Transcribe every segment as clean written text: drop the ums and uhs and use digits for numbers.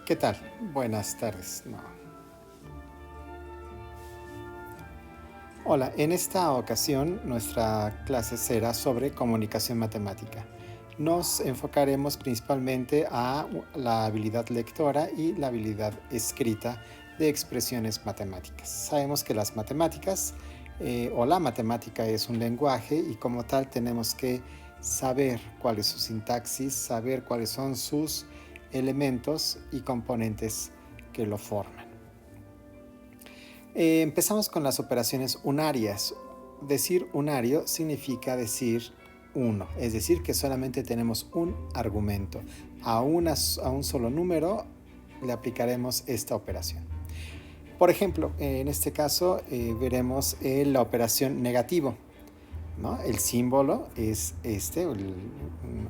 ¿Qué tal? Buenas tardes. No. Hola, en esta ocasión nuestra clase será sobre comunicación matemática. Nos enfocaremos principalmente a la habilidad lectora y la habilidad escrita de expresiones matemáticas. Sabemos que las matemáticas o la matemática es un lenguaje y como tal tenemos que saber cuál es su sintaxis, saber cuáles son sus elementos y componentes que lo forman. Empezamos con las operaciones unarias. Decir unario significa decir uno, es decir, que solamente tenemos un argumento. A un solo número le aplicaremos esta operación. Por ejemplo, en este caso veremos la operación negativo, ¿no? El símbolo es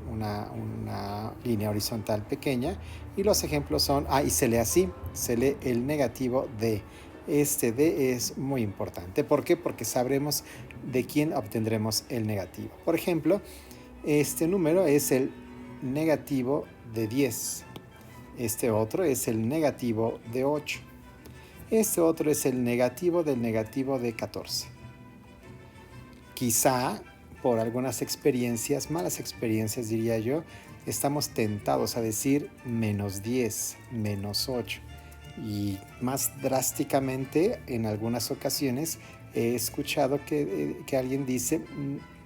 una línea horizontal pequeña y los ejemplos son, y se lee así, se lee el negativo de. Este de es muy importante. ¿Por qué? Porque sabremos de quién obtendremos el negativo. Por ejemplo, este número es el negativo de 10. Este otro es el negativo de 8. Este otro es el negativo del negativo de 14. Quizá por algunas experiencias, malas experiencias diría yo, estamos tentados a decir menos 10, menos 8. Y más drásticamente, en algunas ocasiones, he escuchado que alguien dice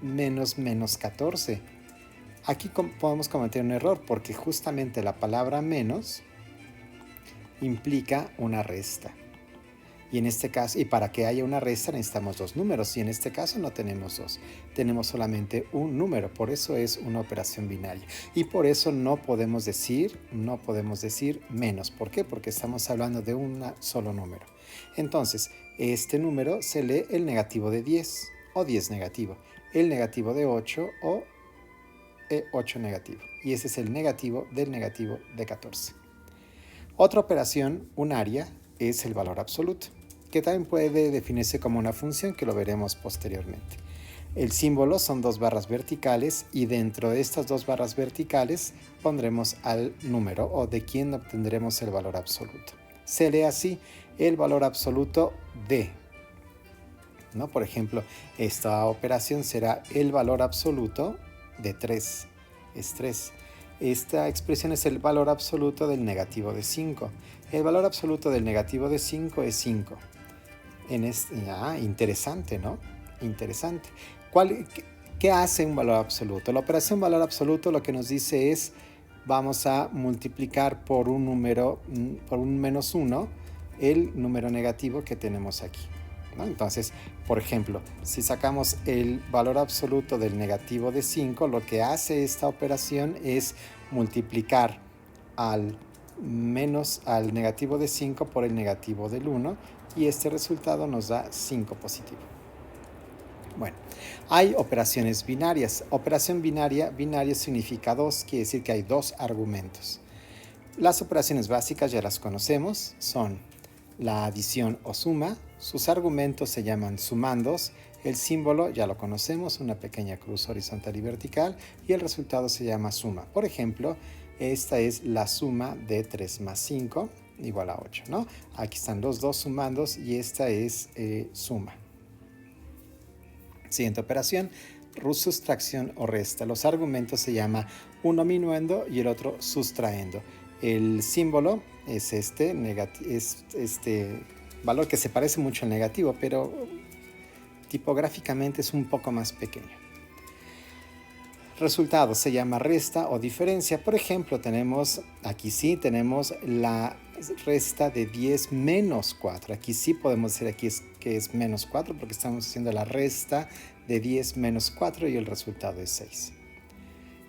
menos 14. Aquí podemos cometer un error porque justamente la palabra menos implica una resta. Y en este caso, y para que haya una resta necesitamos dos números, y en este caso no tenemos dos, tenemos solamente un número, por eso es una operación binaria. Y por eso no podemos decir menos. ¿Por qué? Porque estamos hablando de un solo número. Entonces, este número se lee el negativo de 10 o 10 negativo, el negativo de 8 o 8 negativo. Y ese es el negativo del negativo de 14. Otra operación unaria es el valor absoluto, que también puede definirse como una función, que lo veremos posteriormente. El símbolo son dos barras verticales y dentro de estas dos barras verticales pondremos al número o de quién obtendremos el valor absoluto. Se lee así el valor absoluto de, ¿no? Por ejemplo, esta operación será el valor absoluto de 3. Es 3. Esta expresión es el valor absoluto del negativo de 5. El valor absoluto del negativo de 5 es 5. Interesante, ¿no? Interesante. ¿Qué hace un valor absoluto? La operación valor absoluto lo que nos dice es, vamos a multiplicar por un número, por un menos 1, el número negativo que tenemos aquí, ¿no? Entonces, por ejemplo, si sacamos el valor absoluto del negativo de 5, lo que hace esta operación es multiplicar al negativo de 5 por el negativo del 1, y este resultado nos da 5 positivo. Bueno, hay operaciones binarias. Operación binaria significa 2, quiere decir que hay dos argumentos. Las operaciones básicas ya las conocemos, son la adición o suma, sus argumentos se llaman sumandos, el símbolo ya lo conocemos, una pequeña cruz horizontal y vertical, y el resultado se llama suma. Por ejemplo, esta es la suma de 3 más 5 igual a 8, ¿no? Aquí están los dos sumandos y esta es suma. Siguiente operación, sustracción o resta. Los argumentos se llama uno minuendo y el otro sustraendo. El símbolo es este valor que se parece mucho al negativo, pero tipográficamente es un poco más pequeño. Resultado se llama resta o diferencia. Por ejemplo, tenemos la resta de 10 menos 4. Aquí sí podemos decir que es menos 4 porque estamos haciendo la resta de 10 menos 4 y el resultado es 6.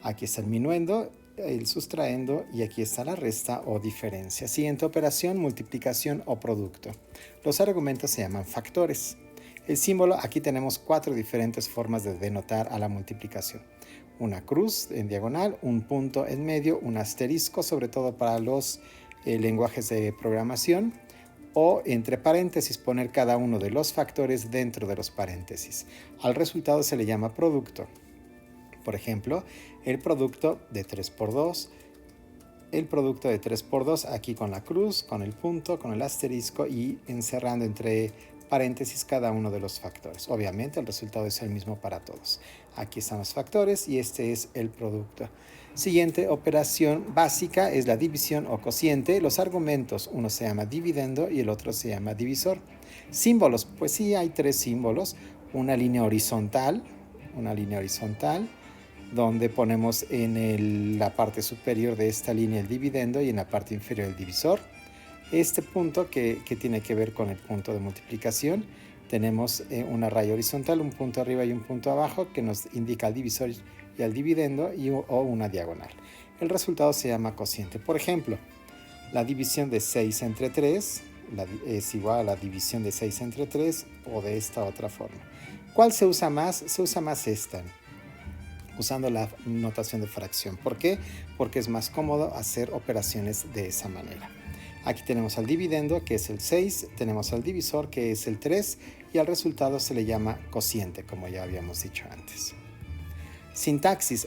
Aquí está el minuendo, el sustraendo y aquí está la resta o diferencia. Siguiente operación, multiplicación o producto. Los argumentos se llaman factores. El símbolo, aquí tenemos 4 diferentes formas de denotar a la multiplicación. Una cruz en diagonal, un punto en medio, un asterisco, sobre todo para los lenguajes de programación, o entre paréntesis poner cada uno de los factores dentro de los paréntesis. Al resultado se le llama producto. Por ejemplo, el producto de 3 por 2 el producto de 3 por 2 aquí con la cruz, con el punto, con el asterisco y encerrando entre paréntesis cada uno de los factores. Obviamente el resultado es el mismo para todos. Aquí están los factores y este es el producto. Siguiente operación básica es la división o cociente. Los argumentos, uno se llama dividendo y el otro se llama divisor. Símbolos, pues sí hay 3 símbolos. Una línea horizontal, donde ponemos en la parte superior de esta línea el dividendo y en la parte inferior el divisor. Este punto que tiene que ver con el punto de multiplicación, tenemos una raya horizontal, un punto arriba y un punto abajo que nos indica el divisor y el dividendo o una diagonal. El resultado se llama cociente. Por ejemplo, la división de 6 entre 3 es igual a la división de 6 entre 3 o de esta otra forma. ¿Cuál se usa más? Se usa más esta, usando la notación de fracción. ¿Por qué? Porque es más cómodo hacer operaciones de esa manera. Aquí tenemos al dividendo, que es el 6, tenemos al divisor, que es el 3, y al resultado se le llama cociente, como ya habíamos dicho antes. Sintaxis.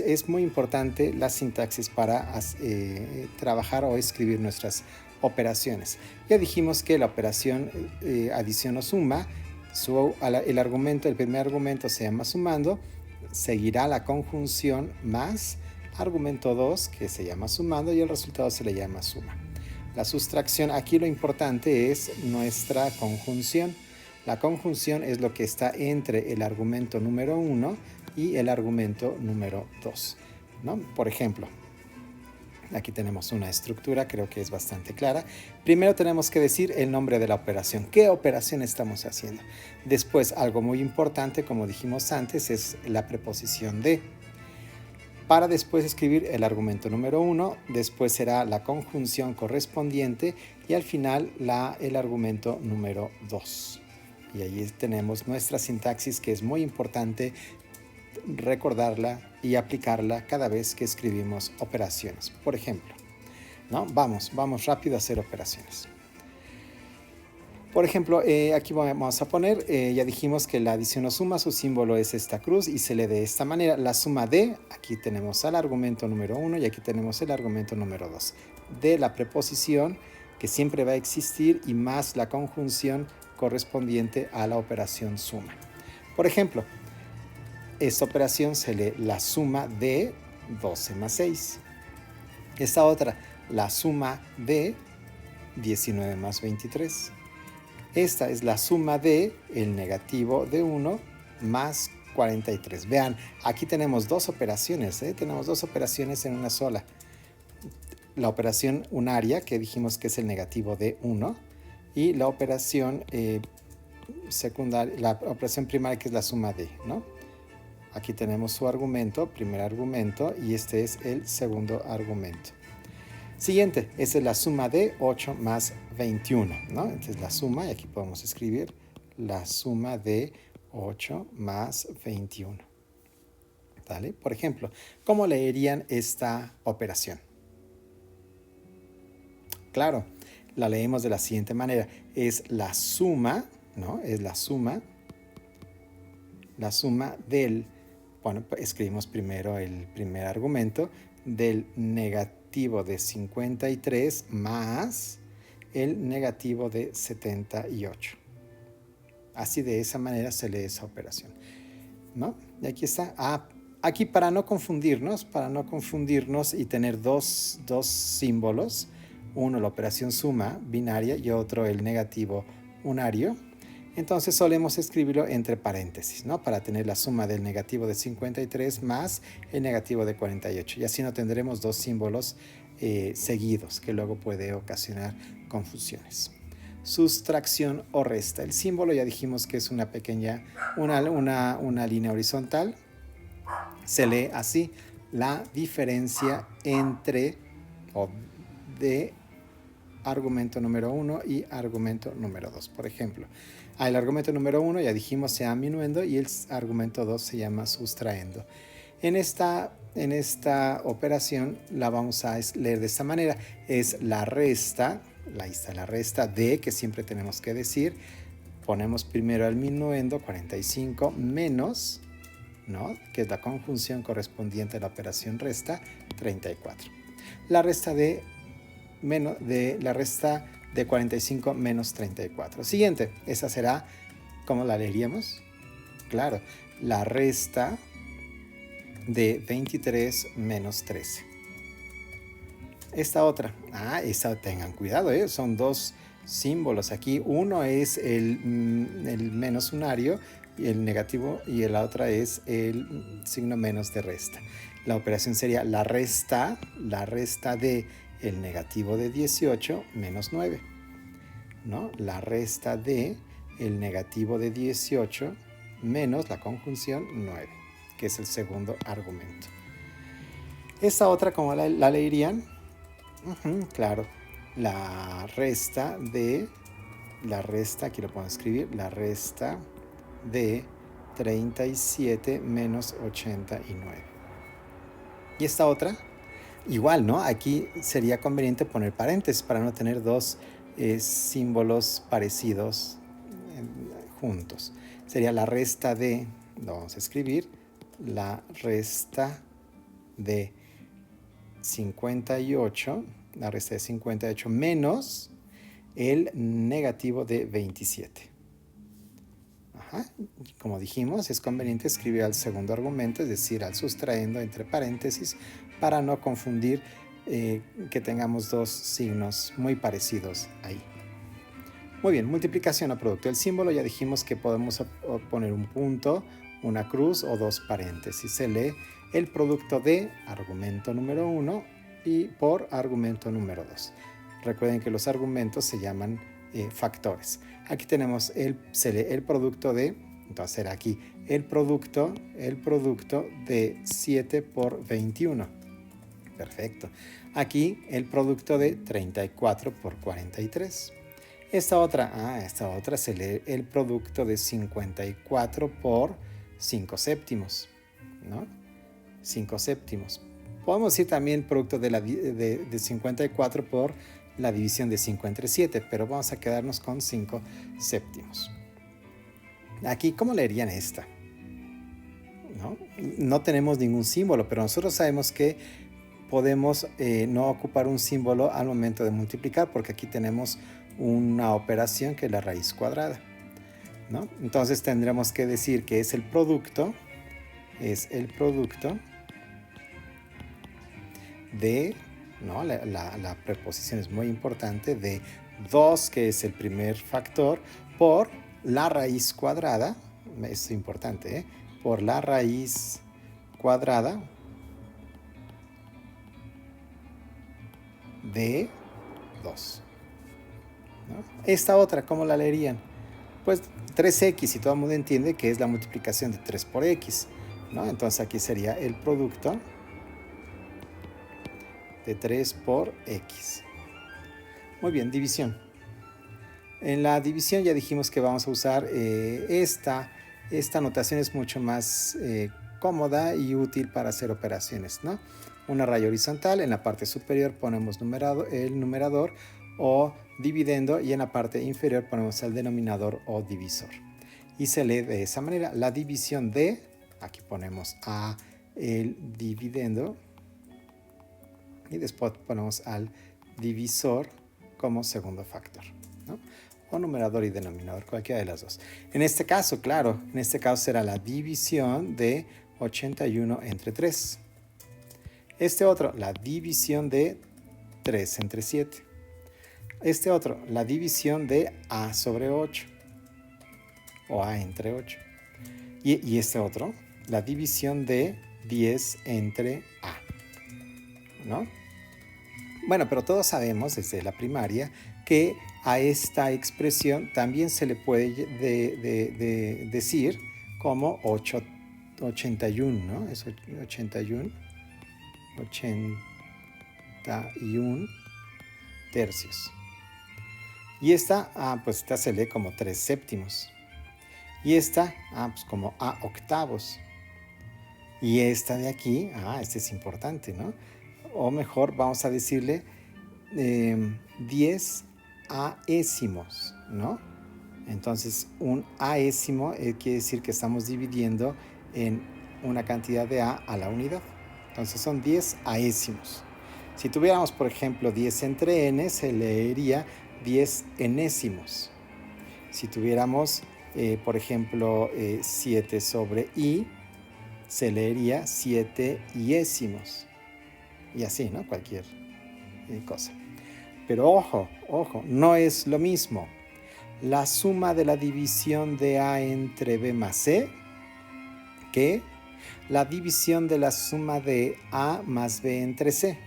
Es muy importante la sintaxis para trabajar o escribir nuestras operaciones. Ya dijimos que la operación adición o suma, el primer argumento se llama sumando, seguirá la conjunción más argumento 2, que se llama sumando, y el resultado se le llama suma. La sustracción, aquí lo importante es nuestra conjunción. La conjunción es lo que está entre el argumento número 1 y el argumento número 2, ¿no? Por ejemplo, aquí tenemos una estructura, creo que es bastante clara. Primero tenemos que decir el nombre de la operación. ¿Qué operación estamos haciendo? Después, algo muy importante, como dijimos antes, es la preposición de. Para después escribir el argumento número 1, después será la conjunción correspondiente y al final el argumento número 2. Y ahí tenemos nuestra sintaxis, que es muy importante recordarla y aplicarla cada vez que escribimos operaciones. Por ejemplo, ¿no? Vamos rápido a hacer operaciones. Por ejemplo, aquí vamos a poner, ya dijimos que la adición o suma, su símbolo es esta cruz y se lee de esta manera. La suma de, aquí tenemos al argumento número 1 y aquí tenemos el argumento número 2. De la preposición, que siempre va a existir, y más la conjunción correspondiente a la operación suma. Por ejemplo, esta operación se lee la suma de 12 más 6. Esta otra, la suma de 19 más 23. Esta es la suma de el negativo de 1 más 43. Vean, aquí tenemos dos operaciones, tenemos dos operaciones en una sola. La operación unaria, que dijimos que es el negativo de 1, y la operación secundaria, la operación primaria, que es la suma de, ¿no? Aquí tenemos su argumento, primer argumento, y este es el segundo argumento. Siguiente, esa es la suma de 8 más 21, ¿no? Entonces la suma, y aquí podemos escribir la suma de 8 más 21. ¿Vale? Por ejemplo, ¿cómo leerían esta operación? Claro, la leemos de la siguiente manera. Es la suma, ¿no? Es la suma del, bueno, escribimos primero el primer argumento, del negativo de 53 más el negativo de 78. Así, de esa manera se lee esa operación, ¿no? Y aquí está. Aquí para no confundirnos y tener dos símbolos, uno la operación suma binaria y otro el negativo unario, entonces solemos escribirlo entre paréntesis, ¿no? Para tener la suma del negativo de 53 más el negativo de 48. Y así no tendremos dos símbolos seguidos, que luego puede ocasionar confusiones. Sustracción o resta. El símbolo ya dijimos que es una pequeña, una línea horizontal. Se lee así: la diferencia entre o de argumento número 1 y argumento número 2. Por ejemplo, el argumento número 1 ya dijimos se llama minuendo y el argumento 2 se llama sustraendo. En esta operación la vamos a leer de esta manera. Es la resta, ahí está la resta de, que siempre tenemos que decir. Ponemos primero el minuendo, 45, menos, ¿no? Que es la conjunción correspondiente a la operación resta, 34. la resta de, la resta de 45 menos 34. Siguiente, esa será, ¿cómo la leeríamos? Claro, la resta de 23 menos 13. Esta otra, esta tengan cuidado, son dos símbolos aquí. Uno es el menos unario y el negativo, y la otra es el signo menos de resta. La operación sería la resta de el negativo de 18 menos 9, ¿no? La resta de el negativo de 18 menos la conjunción 9, que es el segundo argumento. Esta otra, ¿cómo la leerían? Claro, la resta, aquí lo puedo escribir, la resta de 37 menos 89. Y esta otra, igual, ¿no? Aquí sería conveniente poner paréntesis para no tener dos símbolos parecidos juntos. Sería la resta de, lo vamos a escribir, la resta de 58, la resta de 58 menos el negativo de 27. Como dijimos, es conveniente escribir al segundo argumento, es decir, al sustrayendo entre paréntesis, para no confundir que tengamos dos signos muy parecidos ahí. Muy bien, multiplicación o producto. El símbolo ya dijimos que podemos poner un punto, una cruz o dos paréntesis. Se lee el producto de argumento número 1 y por argumento número 2. Recuerden que los argumentos se llaman factores. Aquí tenemos se lee el producto de, entonces será aquí el producto de 7 por 21. Perfecto. Aquí el producto de 34 por 43. Esta otra se lee el producto de 54 por 5 séptimos, ¿no? 5 séptimos. Podemos decir también producto de 54 por la división de 5 entre 7, pero vamos a quedarnos con 5 séptimos. Aquí, ¿cómo leerían esta? No tenemos ningún símbolo, pero nosotros sabemos que podemos no ocupar un símbolo al momento de multiplicar, porque aquí tenemos una operación que es la raíz cuadrada, ¿no? Entonces tendremos que decir que es el producto de, ¿no? La preposición es muy importante, de 2, que es el primer factor, por la raíz cuadrada, es importante, por la raíz cuadrada de 2. ¿No? Esta otra, ¿cómo la leerían? Pues 3x, y todo el mundo entiende que es la multiplicación de 3 por x, ¿no? Entonces aquí sería el producto de 3 por x. Muy bien, división. En la división ya dijimos que vamos a usar esta notación, es mucho más cómoda y útil para hacer operaciones, ¿no? Una raya horizontal, en la parte superior ponemos el numerador o dividendo, y en la parte inferior ponemos el denominador o divisor. Y se lee de esa manera. La división de, aquí ponemos a el dividendo, y después ponemos al divisor como segundo factor, ¿no? O numerador y denominador, cualquiera de las dos. En este caso, claro, será la división de 81 entre 3. Este otro, la división de 3 entre 7. Este otro, la división de a sobre 8, o a entre 8. Y este otro, la división de 10 entre a, ¿no? Bueno, pero todos sabemos desde la primaria que a esta expresión también se le puede decir como 81, ¿no? Es 81 tercios. Y esta, pues esta se lee como 3 séptimos. Y esta, pues como a octavos. Y esta de aquí, esta es importante, ¿no? O mejor, vamos a decirle 10 aésimos, ¿no? Entonces, un aésimo quiere decir que estamos dividiendo en una cantidad de a la unidad. Entonces, son 10 aésimos. Si tuviéramos, por ejemplo, 10 entre n, se leería 10 enésimos. Si tuviéramos, por ejemplo, 7 sobre i, se leería 7 iésimos. Y así, ¿no? Cualquier cosa. Pero ojo, no es lo mismo la suma de la división de a entre b más c que la división de la suma de a más b entre c.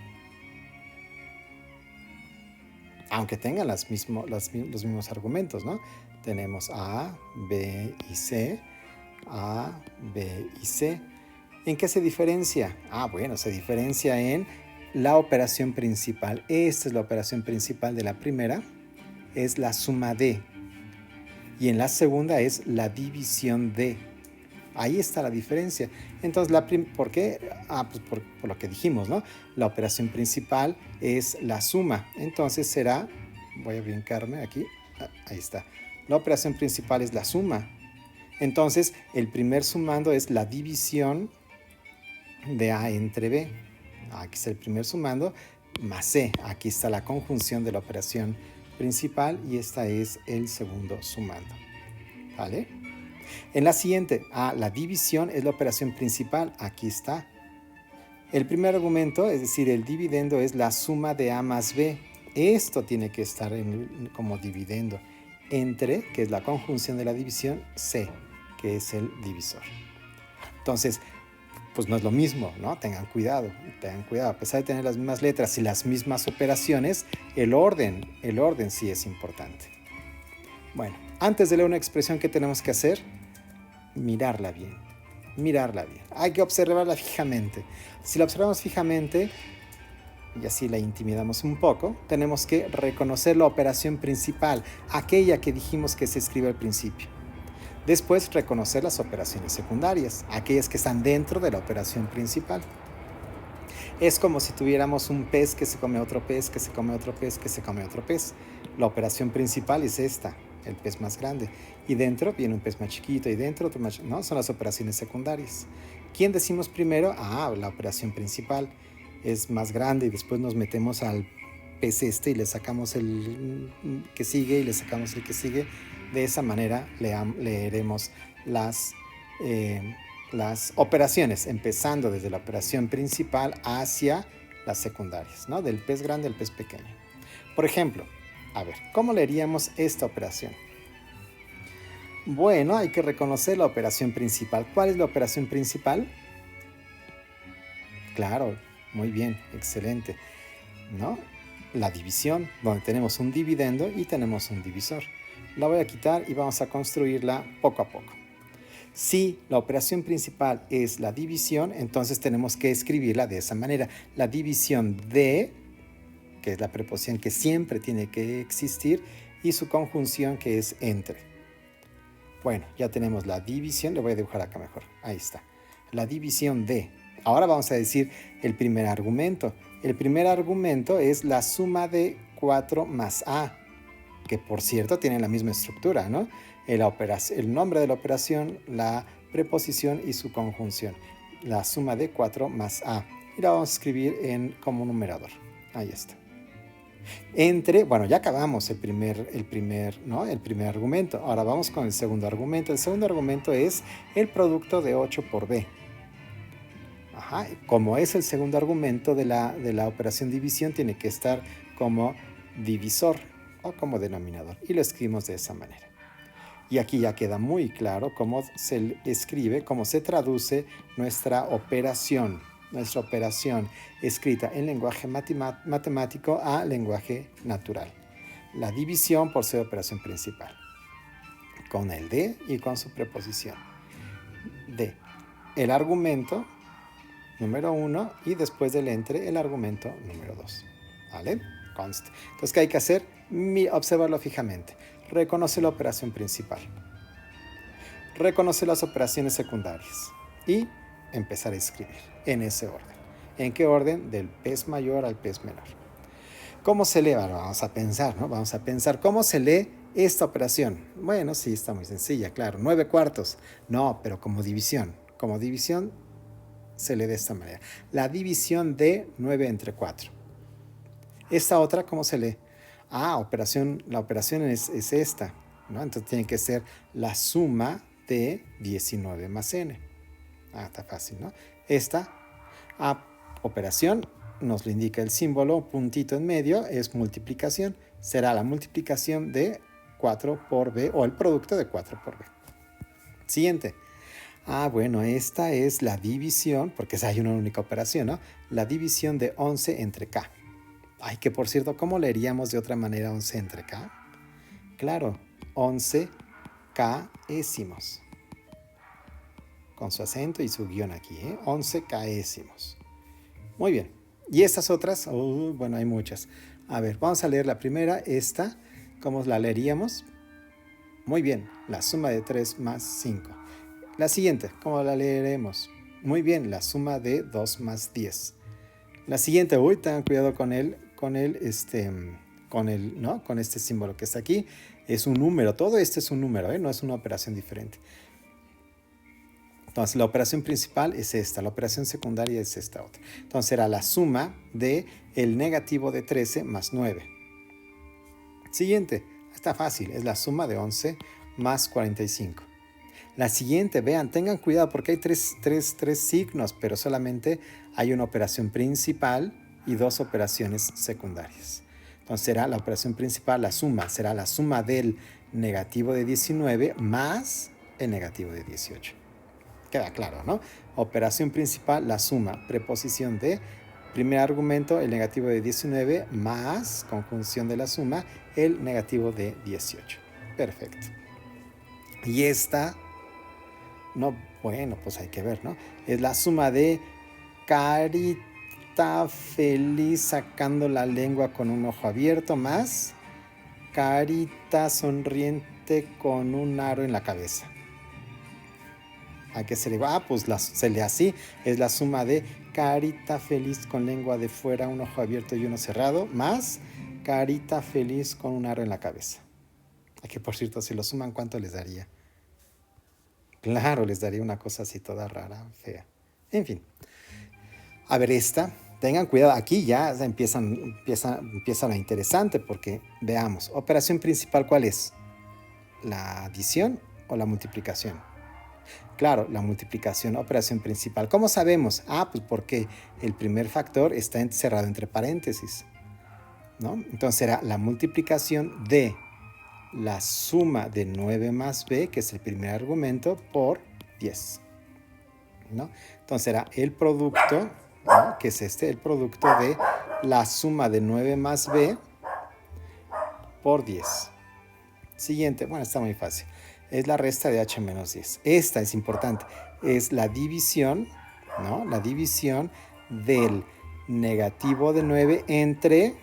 Aunque tengan los mismos argumentos, ¿no? Tenemos a, b y c, a, b y c. ¿En qué se diferencia? Bueno, se diferencia en la operación principal. Esta es la operación principal de la primera, es la suma de. Y en la segunda es la división de. Ahí está la diferencia. Entonces, ¿por qué? Pues por lo que dijimos, ¿no? La operación principal es la suma. Entonces será, voy a brincarme aquí, ahí está. La operación principal es la suma. Entonces, el primer sumando es la división de a entre b. Aquí está el primer sumando, más c. Aquí está la conjunción de la operación principal y esta es el segundo sumando. ¿Vale? En la siguiente, la división es la operación principal. Aquí está. El primer argumento, es decir, el dividendo, es la suma de a más b. Esto tiene que estar como dividendo entre, que es la conjunción de la división, c, que es el divisor. Entonces, pues no es lo mismo, ¿no? Tengan cuidado. A pesar de tener las mismas letras y las mismas operaciones, el orden sí es importante. Bueno, antes de leer una expresión, ¿qué tenemos que hacer? Mirarla bien. Hay que observarla fijamente. Si la observamos fijamente, y así la intimidamos un poco, tenemos que reconocer la operación principal, aquella que dijimos que se escribe al principio. Después, reconocer las operaciones secundarias, aquellas que están dentro de la operación principal. Es como si tuviéramos un pez que se come otro pez, que se come otro pez, que se come otro pez. La operación principal es esta, el pez más grande. Y dentro viene un pez más chiquito y dentro otro más chiquito. No, son las operaciones secundarias. ¿Quién decimos primero? La operación principal es más grande y después nos metemos al pez y le sacamos el que sigue y le sacamos el que sigue. De esa manera leeremos las operaciones, empezando desde la operación principal hacia las secundarias, ¿no? Del pez grande al pez pequeño. Por ejemplo, ¿cómo leeríamos esta operación? Bueno, hay que reconocer la operación principal. ¿Cuál es la operación principal? Claro, muy bien, excelente, ¿no? La división, donde tenemos un dividendo y tenemos un divisor. La voy a quitar y vamos a construirla poco a poco. Si la operación principal es la división, entonces tenemos que escribirla de esa manera. La división de, que es la preposición que siempre tiene que existir, y su conjunción, que es entre. Bueno, ya tenemos la división, le voy a dibujar acá mejor. Ahí está. La división de. Ahora vamos a decir el primer argumento. El primer argumento es la suma de 4 más a, que por cierto tienen la misma estructura, ¿no? El nombre de la operación, la preposición y su conjunción. La suma de 4 más a. Y la vamos a escribir como numerador. Ahí está. Bueno, ya acabamos el primer argumento. Ahora vamos con el segundo argumento. El segundo argumento es el producto de 8 por b. Como es el segundo argumento de la operación división, tiene que estar como divisor o como denominador. Y lo escribimos de esa manera. Y aquí ya queda muy claro cómo se escribe, cómo se traduce nuestra operación escrita en lenguaje matemático a lenguaje natural. La división por ser operación principal, con el de y con su preposición. De el argumento número 1 y después del entre el argumento número 2. ¿Vale? Consta. Entonces, ¿qué hay que hacer? Observarlo fijamente. Reconoce la operación principal. Reconoce las operaciones secundarias. Y empezar a escribir en ese orden. ¿En qué orden? Del pez mayor al pez menor. ¿Cómo se lee? Bueno, vamos a pensar, ¿no? Vamos a pensar cómo se lee esta operación. Bueno, sí, está muy sencilla, claro. 9/4. No, pero como división. Como división se lee de esta manera. La división de 9 entre 4. Esta otra, ¿cómo se lee? La operación es esta, ¿no? Entonces tiene que ser la suma de 19 más n. Está fácil, ¿no? Esta operación nos lo indica el símbolo, puntito en medio, es multiplicación. Será la multiplicación de 4 por b o el producto de 4 por b. Siguiente. Bueno, esta es la división, porque hay una única operación, ¿no? La división de 11 entre k. Que por cierto, ¿cómo leeríamos de otra manera 11 entre k? Claro, 11 késimos. Con su acento y su guión aquí, 11 késimos. Muy bien. Y estas otras, bueno, hay muchas. A ver, vamos a leer la primera, esta. ¿Cómo la leeríamos? Muy bien, la suma de 3 más 5. La siguiente, ¿cómo la leeremos? Muy bien, la suma de 2 más 10. La siguiente, tengan cuidado con este símbolo que está aquí. Es un número, todo esto es un número, no es una operación diferente. Entonces, la operación principal es esta, la operación secundaria es esta otra. Entonces, será la suma de el negativo de 13 más 9. Siguiente, está fácil, es la suma de 11 más 45. La siguiente, vean, tengan cuidado porque hay tres signos, pero solamente hay una operación principal y 2 operaciones secundarias. Entonces, será la operación principal, la suma, será la suma del negativo de 19 más el negativo de 18. Queda claro, ¿no? Operación principal, la suma, preposición de primer argumento, el negativo de 19, más conjunción de la suma, el negativo de 18. Perfecto. Y esta, pues hay que ver, ¿no? Es la suma de carita feliz sacando la lengua con un ojo abierto, más carita sonriente con un aro en la cabeza. ¿A qué se le va? Pues se lee así. Es la suma de carita feliz con lengua de fuera, un ojo abierto y uno cerrado, más carita feliz con un aro en la cabeza. Que por cierto, si lo suman, ¿cuánto les daría? Claro, les daría una cosa así toda rara, fea. En fin. A ver, esta. Tengan cuidado, aquí ya empieza lo interesante porque veamos. Operación principal, ¿cuál es? ¿La adición o la multiplicación? Claro, la multiplicación, operación principal. ¿Cómo sabemos? Pues porque el primer factor está encerrado entre paréntesis, ¿no? Entonces será la multiplicación de la suma de 9 más b, que es el primer argumento, por 10, ¿no? Entonces será el producto, ¿no? Que es el producto de la suma de 9 más b por 10. Siguiente, está muy fácil. Es la resta de h menos 10. Esta es importante. Es la división, ¿no? La división del negativo de 9 entre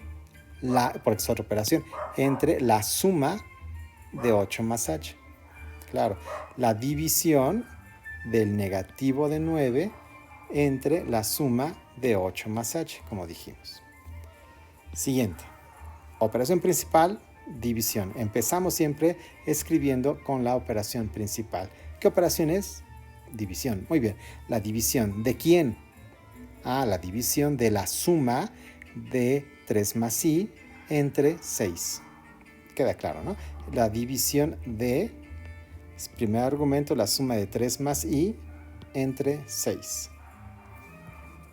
porque es otra operación, entre la suma de 8 más h. Claro, la división del negativo de 9 entre la suma de 8 más h, como dijimos. Siguiente. Operación principal, división. Empezamos siempre escribiendo con la operación principal. ¿Qué operación es? División. Muy bien. ¿La división de quién? La división de la suma de 3 más i entre 6. Queda claro, ¿no? La división de, primer argumento, la suma de 3 más i entre 6.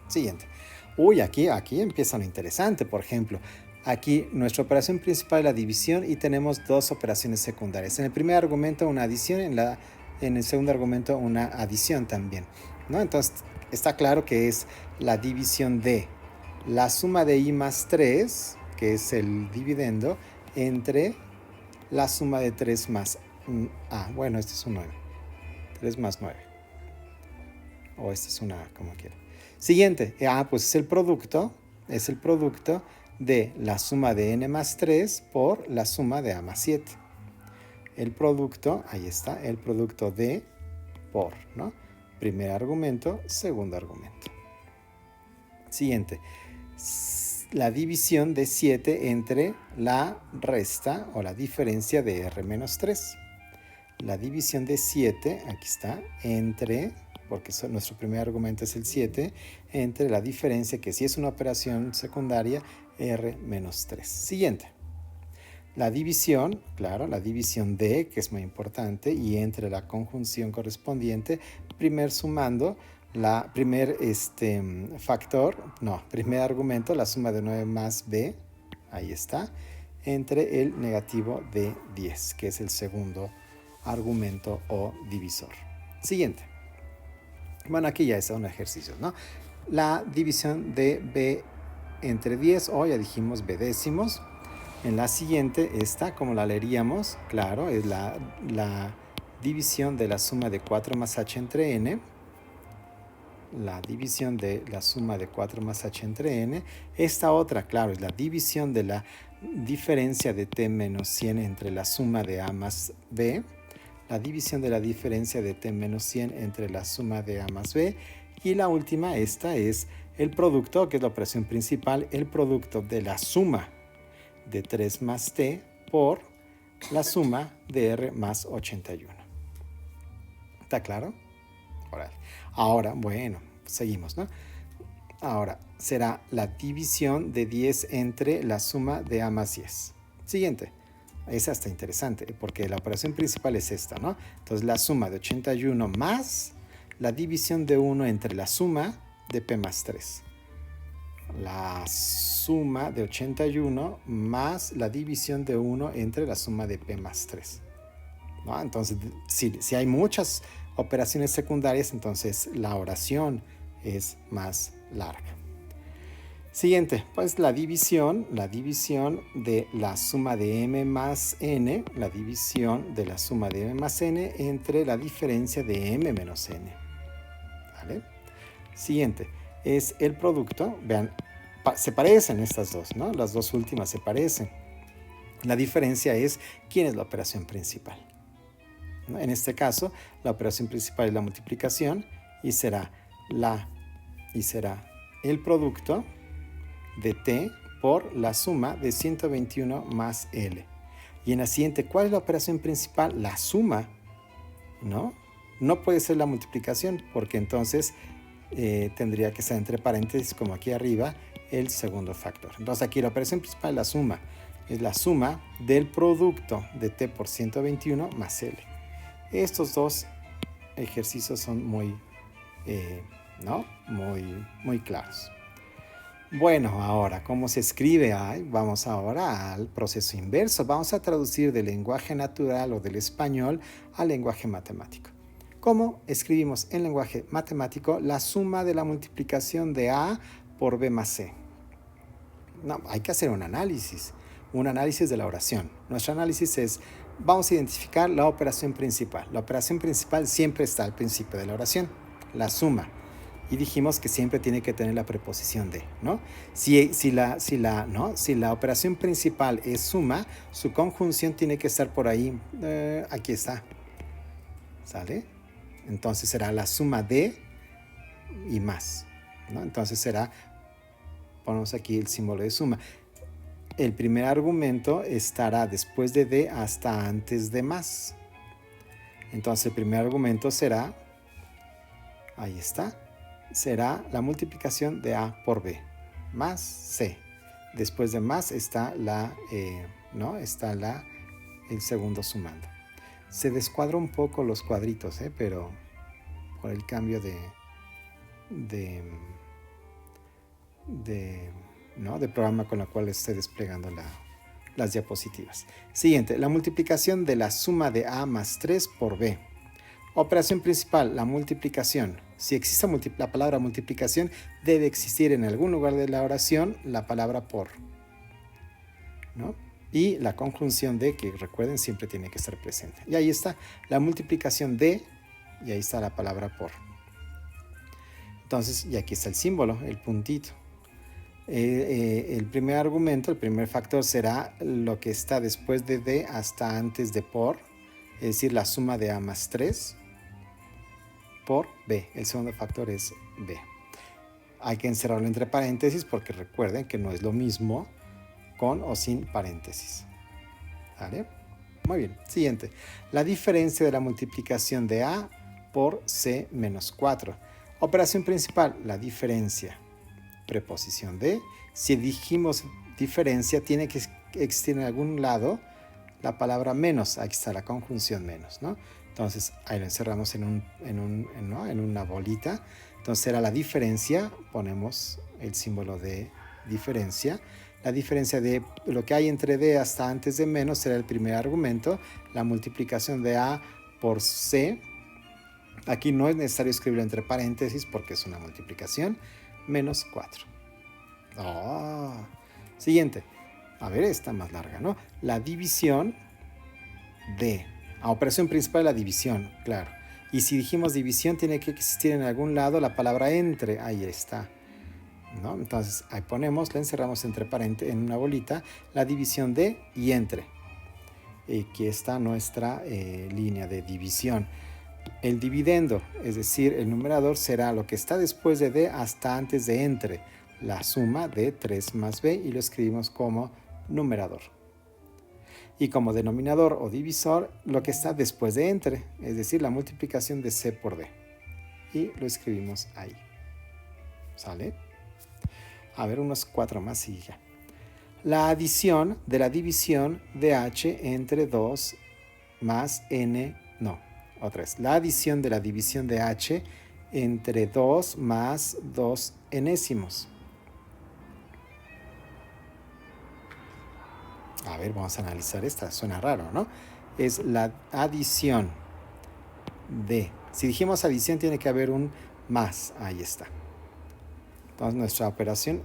Siguiente. Aquí empieza lo interesante. Por ejemplo, aquí nuestra operación principal es la división y tenemos 2 operaciones secundarias. En el primer argumento una adición, en el segundo argumento una adición también, ¿no? Entonces está claro que es la división de la suma de i más 3, que es el dividendo, entre la suma de 3 más... este es un 9. 3 más 9. O este es una, como quiera. Siguiente, pues es el producto de la suma de n más 3 por la suma de a más 7. El producto, ahí está, el producto de por, ¿no? Primer argumento, segundo argumento. Siguiente, la división de 7 entre la resta o la diferencia de r menos 3. La división de 7, aquí está, entre porque nuestro primer argumento es el 7, entre la diferencia, que si es una operación secundaria, R menos 3. Siguiente. La división, claro, la división de, que es muy importante, y entre la conjunción correspondiente, primer primer argumento, la suma de 9 más B, ahí está, entre el negativo de 10, que es el segundo argumento o divisor. Siguiente. Bueno, aquí ya son ejercicios, ¿no? La división de B entre 10, o ya dijimos B décimos. En la siguiente, esta, como la leeríamos, claro, es la división de la suma de 4 más h entre n. La división de la suma de 4 más h entre n. Esta otra, claro, es la división de la diferencia de t menos 100 entre la suma de a más b. La división de la diferencia de t menos 100 entre la suma de a más b. Y la última, esta es el producto, que es la operación principal, el producto de la suma de 3 más t por la suma de r más 81. ¿Está claro? Ahora, bueno, seguimos, ¿no? Ahora, será la división de 10 entre la suma de a más 10. Siguiente. Esa está interesante, porque la operación principal es esta, ¿no? Entonces, la suma de 81 más la división de 1 entre la suma de p más 3. La suma de 81 más la división de 1 entre la suma de p más 3. ¿No? Entonces, si hay muchas operaciones secundarias, entonces la oración es más larga. Siguiente, pues la división de la suma de m más n, la división de la suma de m más n entre la diferencia de m menos n. ¿Vale? Siguiente, es el producto, vean, se parecen estas dos, ¿no? Las dos últimas se parecen. La diferencia es quién es la operación principal, ¿no? En este caso, la operación principal es la multiplicación y será el producto de t por la suma de 121 más L. Y en la siguiente, ¿cuál es la operación principal? La suma, ¿no? No puede ser la multiplicación, porque entonces tendría que estar entre paréntesis, como aquí arriba, el segundo factor. Entonces aquí la operación principal es la suma. Es la suma del producto de t por 121 más L. Estos dos ejercicios son muy claros. Bueno, ahora, ¿cómo se escribe? Vamos ahora al proceso inverso. Vamos a traducir del lenguaje natural o del español al lenguaje matemático. ¿Cómo escribimos en lenguaje matemático la suma de la multiplicación de A por B más C? No, hay que hacer un análisis de la oración. Nuestro análisis es, vamos a identificar la operación principal. La operación principal siempre está al principio de la oración, la suma. Y dijimos que siempre tiene que tener la preposición de, ¿no? Si la operación principal es suma, su conjunción tiene que estar por ahí. Aquí está. ¿Sale? Entonces será la suma de y más, ¿no? Entonces será, ponemos aquí el símbolo de suma. El primer argumento estará después de d hasta antes de más. Entonces el primer argumento será, ahí está, será la multiplicación de A por B más C. Después de más está el segundo sumando. Se descuadra un poco los cuadritos, pero por el cambio de programa con la cual estoy desplegando las diapositivas. Siguiente, la multiplicación de la suma de A más 3 por B. Operación principal, la multiplicación. Si existe la palabra multiplicación, debe existir en algún lugar de la oración la palabra por, ¿no? Y la conjunción de, que recuerden, siempre tiene que estar presente. Y ahí está la multiplicación de, y ahí está la palabra por. Entonces, y aquí está el símbolo, el puntito. El primer argumento, el primer factor será lo que está después de d hasta antes de por, es decir, la suma de A más 3 por B. El segundo factor es B. Hay que encerrarlo entre paréntesis porque recuerden que no es lo mismo con o sin paréntesis. ¿Vale? Muy bien. Siguiente. La diferencia de la multiplicación de A por C menos 4. Operación principal, la diferencia. Preposición de. Si dijimos diferencia, tiene que existir en algún lado la palabra menos. Aquí está la conjunción menos, ¿no? Entonces, ahí lo encerramos en una bolita. Entonces, será la diferencia. Ponemos el símbolo de diferencia. La diferencia de lo que hay entre D hasta antes de menos será el primer argumento. La multiplicación de A por C. Aquí no es necesario escribirlo entre paréntesis porque es una multiplicación. Menos 4. Oh. Siguiente. A ver, está más larga, ¿no? La división de. Operación principal, la división, claro. Y si dijimos división, tiene que existir en algún lado la palabra entre. Ahí está, ¿no? Entonces, ahí ponemos, la encerramos entre paréntesis en una bolita, la división de y entre. Aquí está nuestra línea de división. El dividendo, es decir, el numerador será lo que está después de D hasta antes de entre, la suma de 3 más B, y lo escribimos como numerador. Y como denominador o divisor, lo que está después de entre, es decir, la multiplicación de C por D. Y lo escribimos ahí. ¿Sale? A ver, unos 4 más y ya. La adición de la división de H entre 2 más N, no, otra vez. La adición de la división de H entre 2 más 2 enésimos. A ver, vamos a analizar esta. Suena raro, ¿no? Es la adición de. Si dijimos adición, tiene que haber un más. Ahí está. Entonces, nuestra operación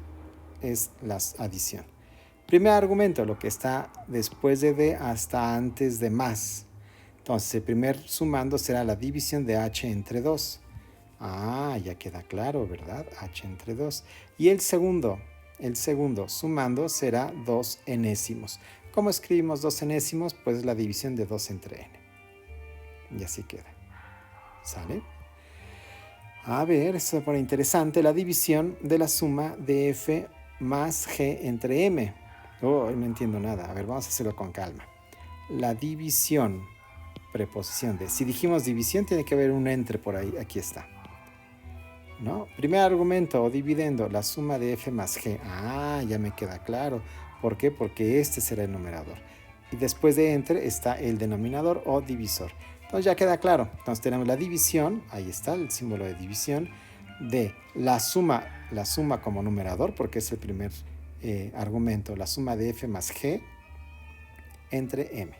es la adición. Primer argumento, lo que está después de D hasta antes de más. Entonces, el primer sumando será la división de H entre 2. Ah, ya queda claro, ¿verdad? H entre 2. Y el segundo sumando será 2 enésimos. ¿Cómo escribimos 2 enésimos? Pues la división de 2 entre n. Y así queda. ¿Sale? A ver, esto se pone interesante. La división de la suma de f más g entre m. Oh, no entiendo nada. A ver, vamos a hacerlo con calma. La división, preposición de. Si dijimos división, tiene que haber un entre por ahí. Aquí está. ¿No? Primer argumento o dividendo, la suma de f más g. Ah, ya me queda claro. ¿Por qué? Porque este será el numerador. Y después de entre está el denominador o divisor. Entonces ya queda claro. Entonces tenemos la división, ahí está el símbolo de división, de la suma como numerador, porque es el primer argumento, la suma de f más g entre m.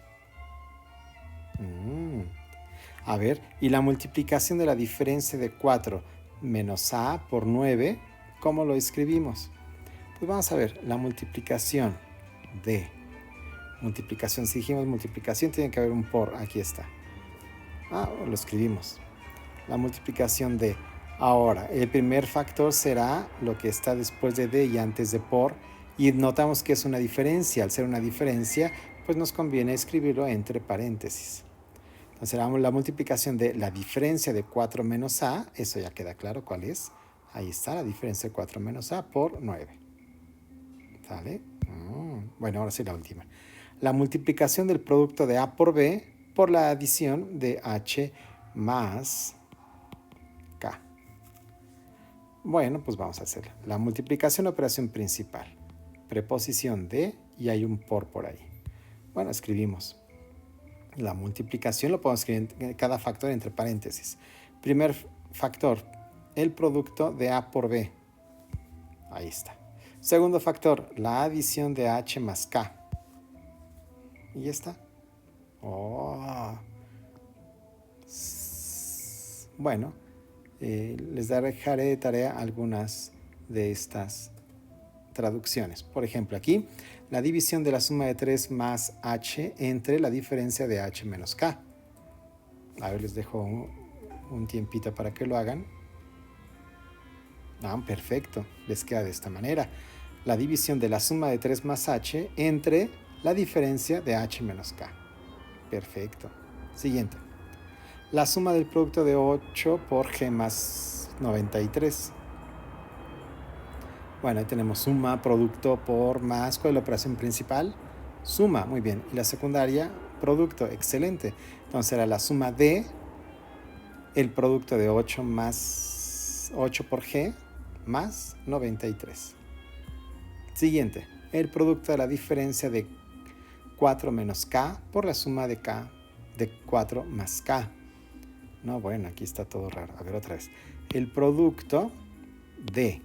A ver, y la multiplicación de la diferencia de 4 menos a por 9, ¿cómo lo escribimos? Pues vamos a ver, la multiplicación de. Multiplicación, si dijimos multiplicación, tiene que haber un por, aquí está. Lo escribimos. La multiplicación de. Ahora, el primer factor será lo que está después de D y antes de por, y notamos que es una diferencia. Al ser una diferencia, pues nos conviene escribirlo entre paréntesis. Entonces, la multiplicación de la diferencia de 4 menos A, eso ya queda claro cuál es. Ahí está la diferencia de 4 menos A por 9. ¿Sale? Bueno, ahora sí la última. La multiplicación del producto de A por B por la adición de H más K. Bueno, pues vamos a hacerla. La multiplicación, operación principal. Preposición de, y hay un por ahí. Bueno, escribimos. La multiplicación lo podemos escribir en cada factor entre paréntesis. Primer factor, el producto de A por B. Ahí está. Segundo factor, la adición de H más K. Y ya está. Bueno, les dejaré de tarea algunas de estas traducciones. Por ejemplo, aquí, la división de la suma de 3 más H entre la diferencia de H menos K. A ver, les dejo un tiempito para que lo hagan. Perfecto, les queda de esta manera. La división de la suma de 3 más H entre la diferencia de H menos K. Perfecto. Siguiente. La suma del producto de 8 por G más 93. Bueno, ahí tenemos suma, producto por más. ¿Cuál es la operación principal? Suma, muy bien. Y la secundaria, producto, excelente. Entonces era la suma de el producto de 8 más 8 por G más 93. Siguiente, el producto de la diferencia de 4 menos K por la suma de K de 4 más K. No, bueno, aquí está todo raro. A ver, otra vez. El producto de...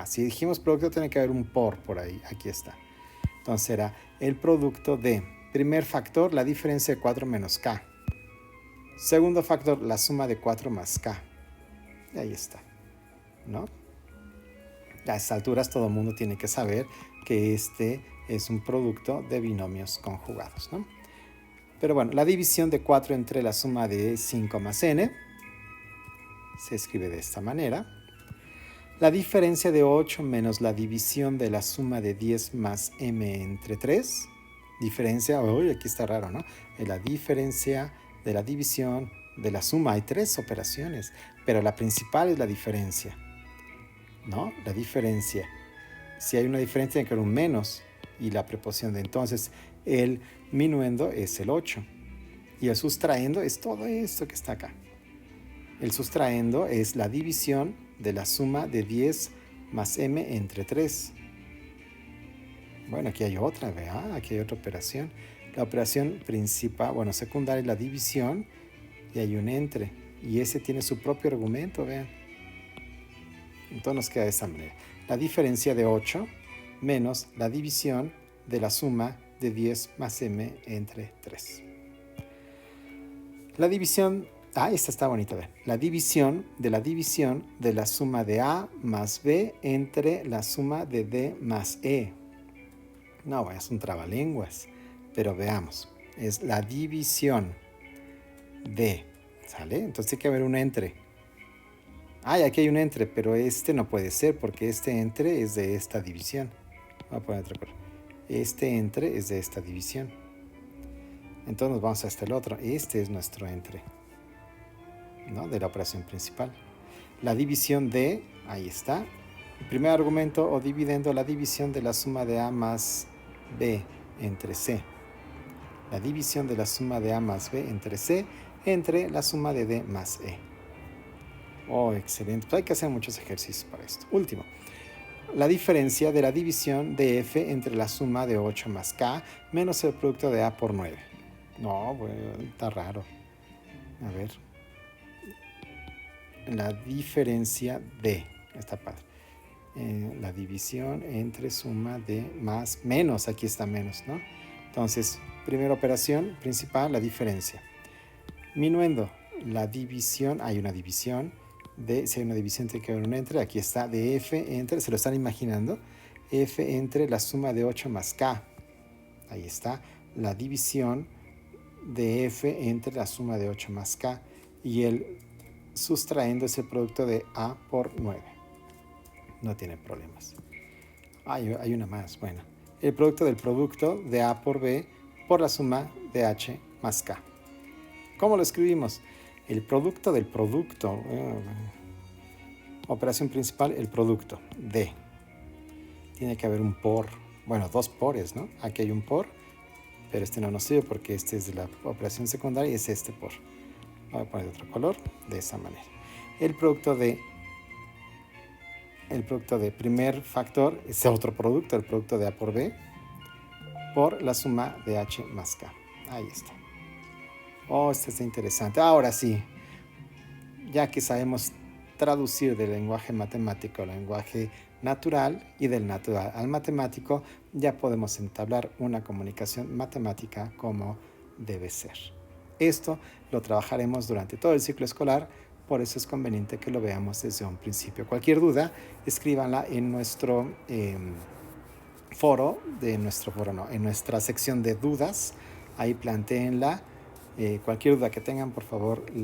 si dijimos producto, tiene que haber un por ahí. Aquí está. Entonces será el producto de... Primer factor, la diferencia de 4 menos K. Segundo factor, la suma de 4 más K. Y ahí está, ¿no? A estas alturas todo el mundo tiene que saber que este es un producto de binomios conjugados, ¿no? Pero bueno, la división de 4 entre la suma de 5 más n se escribe de esta manera. La diferencia de 8 menos la división de la suma de 10 más m entre 3. Diferencia, uy, aquí está raro, ¿no? La diferencia de la división de la suma. Hay 3 operaciones, pero la principal es la diferencia, ¿no? La diferencia. Si hay una diferencia, tiene que haber un menos y la preposición de. Entonces, el minuendo es el 8. Y el sustraendo es todo esto que está acá. El sustraendo es la división de la suma de 10 más m entre 3. Bueno, aquí hay otra, ¿verdad? Aquí hay otra operación. La operación principal, bueno, secundaria es la división y hay un entre. Y ese tiene su propio argumento, vean. Entonces nos queda de esta manera. La diferencia de 8 menos la división de la suma de 10 más m entre 3. La división, esta está bonita, vean. La división de la suma de a más b entre la suma de d más e. No, es un trabalenguas, pero veamos. Es la división de, ¿sale? Entonces tiene que haber un entre. Aquí hay un entre, pero este no puede ser porque este entre es de esta división. Voy a poner otra cosa. Este entre es de esta división. Entonces nos vamos hasta el otro. Este es nuestro entre, ¿no? De la operación principal. La división de, ahí está. El primer argumento o dividendo la división de la suma de a más b entre c. La división de la suma de a más b entre c entre la suma de d más e. Oh, excelente. Pues hay que hacer muchos ejercicios para esto. Último. La diferencia de la división de f entre la suma de 8 más k menos el producto de a por 9. No, bueno, está raro. A ver. La diferencia de... Está padre. La división entre suma de más menos. Aquí está menos, ¿no? Entonces, primera operación principal, la diferencia. Minuendo, la división. Hay una división. Si hay una división, tiene que haber un entre. Aquí está de f entre, se lo están imaginando, f entre la suma de 8 más k. Ahí está la división de f entre la suma de 8 más k. Y el sustrayendo es el producto de a por 9. No tiene problemas. Hay una más, bueno. El producto del producto de a por b por la suma de h más k. ¿Cómo lo escribimos? El producto del producto. Operación principal, el producto de. Tiene que haber un por. Bueno, 2 pores, ¿no? Aquí hay un por, pero este no nos sirve porque este es de la operación secundaria y es este por. Voy a poner otro color de esa manera. El producto de primer factor es otro producto, el producto de a por b por la suma de h más k. Ahí está. Oh, este está interesante. Ahora sí, ya que sabemos traducir del lenguaje matemático al lenguaje natural y del natural al matemático, ya podemos entablar una comunicación matemática como debe ser. Esto lo trabajaremos durante todo el ciclo escolar, por eso es conveniente que lo veamos desde un principio. Cualquier duda, escríbanla en nuestro en nuestra sección de dudas. Ahí plantéenla. Cualquier duda que tengan, por favor,